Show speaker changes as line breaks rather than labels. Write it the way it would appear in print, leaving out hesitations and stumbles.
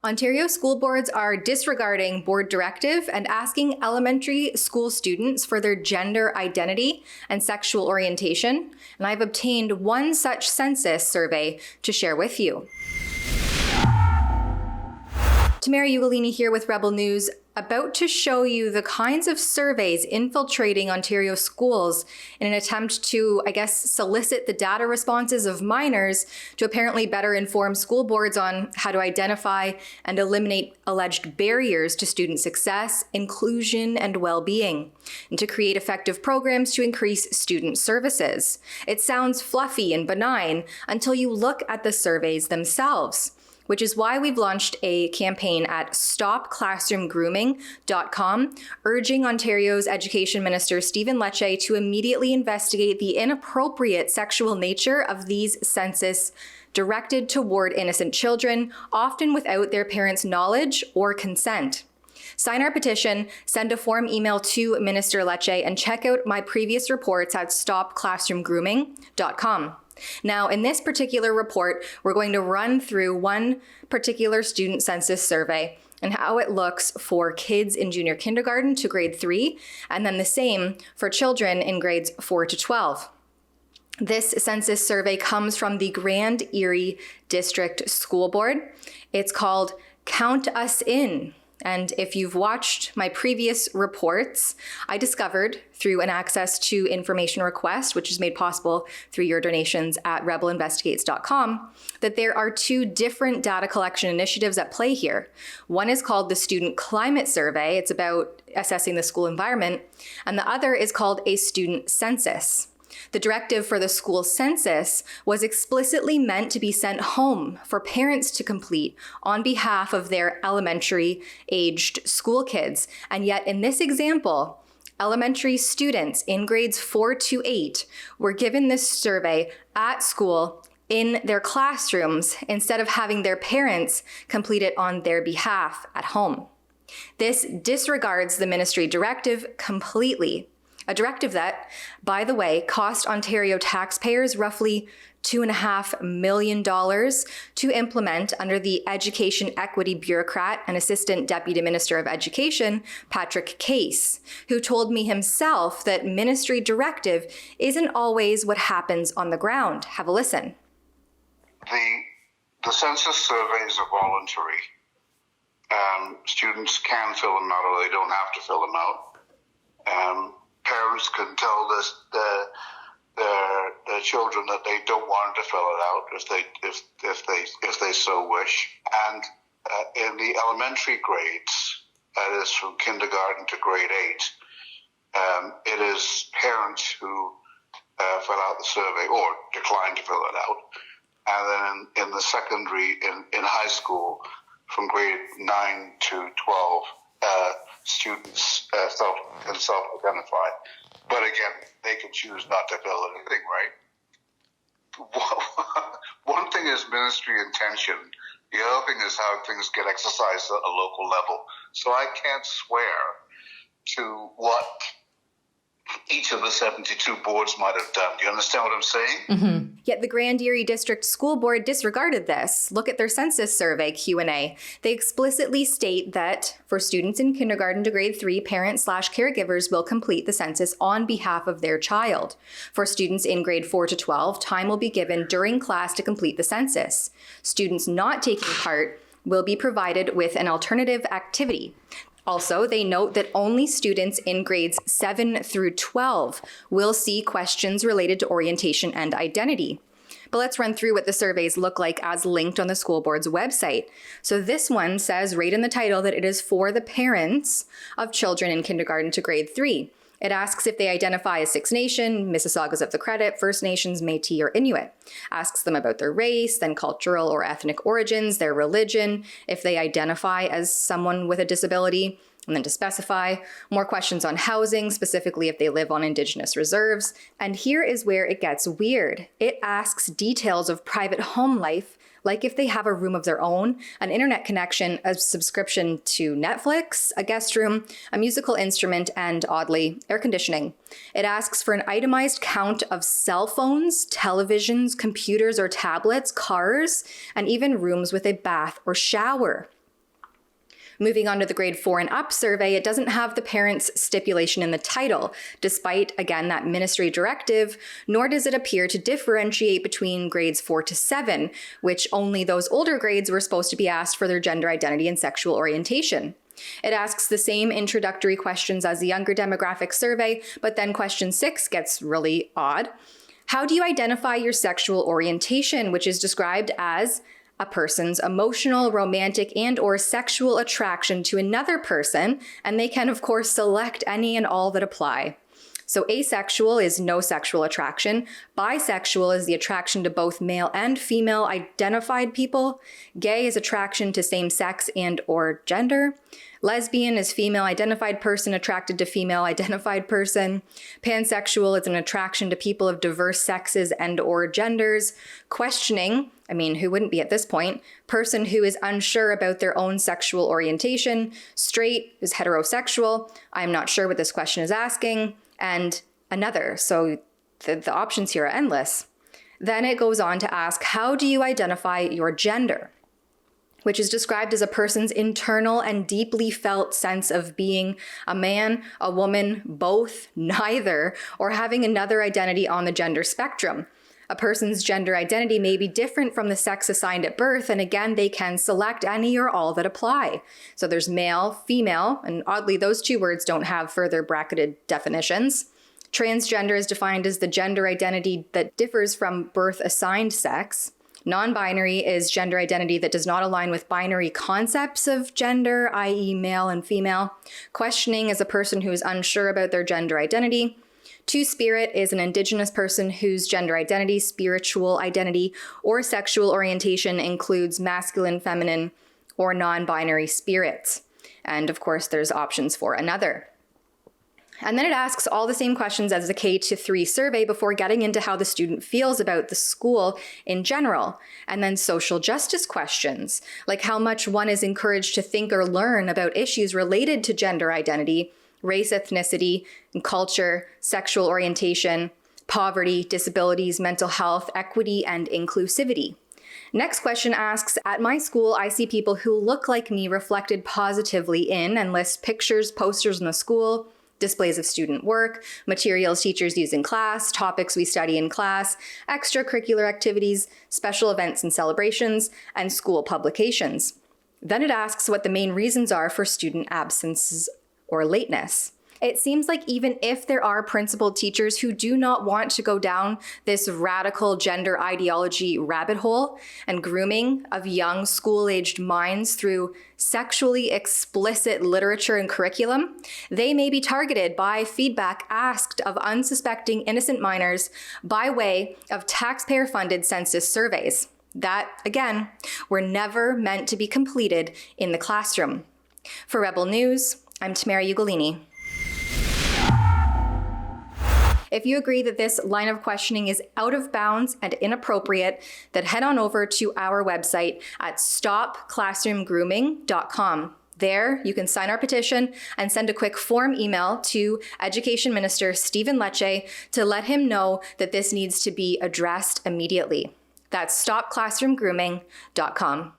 Ontario school boards are disregarding board directive and asking elementary school students for their gender identity and sexual orientation, and I've obtained one such census survey to share with you. Tamara Ugolini here with Rebel News, about to show you the kinds of surveys infiltrating Ontario schools in an attempt to, solicit the data responses of minors to apparently better inform school boards on how to identify and eliminate alleged barriers to student success, inclusion, and well-being, and to create effective programs to increase student services. It sounds fluffy and benign until you look at the surveys themselves, which is why we've launched a campaign at stopclassroomgrooming.com, urging Ontario's Education Minister Stephen Lecce to immediately investigate the inappropriate sexual nature of these census directed toward innocent children, often without their parents' knowledge or consent. Sign our petition, send a form email to Minister Lecce, and check out my previous reports at stopclassroomgrooming.com. Now, in this particular report, we're going to run through one particular student census survey and how it looks for kids in junior kindergarten to grade 3, and then the same for children in grades 4 to 12. This census survey comes from the Grand Erie District School Board. It's called Count Us In. And if you've watched my previous reports, I discovered through an access to information request, which is made possible through your donations at rebelinvestigates.com, that there are two different data collection initiatives at play here. One is called the Student Climate Survey. It's about assessing the school environment. And the other is called a student census. The directive for the school census was explicitly meant to be sent home for parents to complete on behalf of their elementary-aged school kids. And yet in this example, elementary students in grades 4 to 8 were given this survey at school in their classrooms instead of having their parents complete it on their behalf at home. This disregards the ministry directive completely. A directive that, by the way, cost Ontario taxpayers roughly $2.5 million to implement under the education equity bureaucrat and Assistant Deputy Minister of Education, Patrick Case, who told me himself that ministry directive isn't always what happens on the ground. Have a listen.
The census surveys are voluntary. Students can fill them out, or they don't have to fill them out. Parents can tell their children that they don't want to fill it out if they so wish. And in the elementary grades, that is from kindergarten to grade 8, it is parents who fill out the survey or decline to fill it out. And then in the secondary, in high school, from grade 9 to 12, students can self-identify. But again, they can choose not to fill anything, right? One thing is ministry intention. The other thing is how things get exercised at a local level. So I can't swear to what each of the 72 boards might have done. Do you understand what I'm saying?
Mm-hmm. Yet the Grand Erie District School Board disregarded this. Look at their census survey Q&A. They explicitly state that for students in kindergarten to grade 3, parents/caregivers will complete the census on behalf of their child. For students in grade 4 to 12, time will be given during class to complete the census. Students not taking part will be provided with an alternative activity. Also, they note that only students in grades 7 through 12 will see questions related to orientation and identity. But let's run through what the surveys look like as linked on the school board's website. So this one says right in the title that it is for the parents of children in kindergarten to grade 3. It asks if they identify as Six Nation, Mississaugas of the Credit, First Nations, Métis, or Inuit. Asks them about their race, then cultural or ethnic origins, their religion, if they identify as someone with a disability, and then to specify more questions on housing, specifically if they live on Indigenous reserves. And here is where it gets weird. It asks details of private home life, like if they have a room of their own, an internet connection, a subscription to Netflix, a guest room, a musical instrument, and oddly, air conditioning. It asks for an itemized count of cell phones, televisions, computers or tablets, cars, and even rooms with a bath or shower. Moving on to the grade 4 and up survey, it doesn't have the parents' stipulation in the title, despite, again, that ministry directive, nor does it appear to differentiate between grades 4 to 7, which only those older grades were supposed to be asked for their gender identity and sexual orientation. It asks the same introductory questions as the younger demographic survey, but then question 6 gets really odd. How do you identify your sexual orientation, which is described as a person's emotional, romantic, and/or sexual attraction to another person, and they can, of course, select any and all that apply. So asexual is no sexual attraction. Bisexual is the attraction to both male and female identified people. Gay is attraction to same sex and/or gender. Lesbian is female identified person attracted to female identified person. Pansexual is an attraction to people of diverse sexes and/or genders. Questioning, I mean, who wouldn't be at this point? Person who is unsure about their own sexual orientation. Straight is heterosexual. I'm not sure what this question is asking. And another. So the options here are endless. Then it goes on to ask, how do you identify your gender? Which is described as a person's internal and deeply felt sense of being a man, a woman, both, neither, or having another identity on the gender spectrum. A person's gender identity may be different from the sex assigned at birth, and again, they can select any or all that apply. So there's male, female, and oddly, those two words don't have further bracketed definitions. Transgender is defined as the gender identity that differs from birth assigned sex. Non-binary is gender identity that does not align with binary concepts of gender, i.e. male and female. Questioning is a person who is unsure about their gender identity. Two-spirit is an Indigenous person whose gender identity, spiritual identity, or sexual orientation includes masculine, feminine, or non-binary spirits. And of course, there's options for another. And then it asks all the same questions as the K-3 survey before getting into how the student feels about the school in general. And then social justice questions, like how much one is encouraged to think or learn about issues related to gender identity, race, ethnicity, and culture, sexual orientation, poverty, disabilities, mental health, equity, and inclusivity. Next question asks, at my school, I see people who look like me reflected positively in, and lists pictures, posters in the school, displays of student work, materials teachers use in class, topics we study in class, extracurricular activities, special events and celebrations, and school publications. Then it asks what the main reasons are for student absences or lateness. It seems like even if there are principal teachers who do not want to go down this radical gender ideology rabbit hole and grooming of young school-aged minds through sexually explicit literature and curriculum, they may be targeted by feedback asked of unsuspecting innocent minors by way of taxpayer-funded census surveys that, again, were never meant to be completed in the classroom. For Rebel News, I'm Tamara Ugolini. If you agree that this line of questioning is out of bounds and inappropriate, then head on over to our website at stopclassroomgrooming.com. There, you can sign our petition and send a quick form email to Education Minister Stephen Lecce to let him know that this needs to be addressed immediately. That's stopclassroomgrooming.com.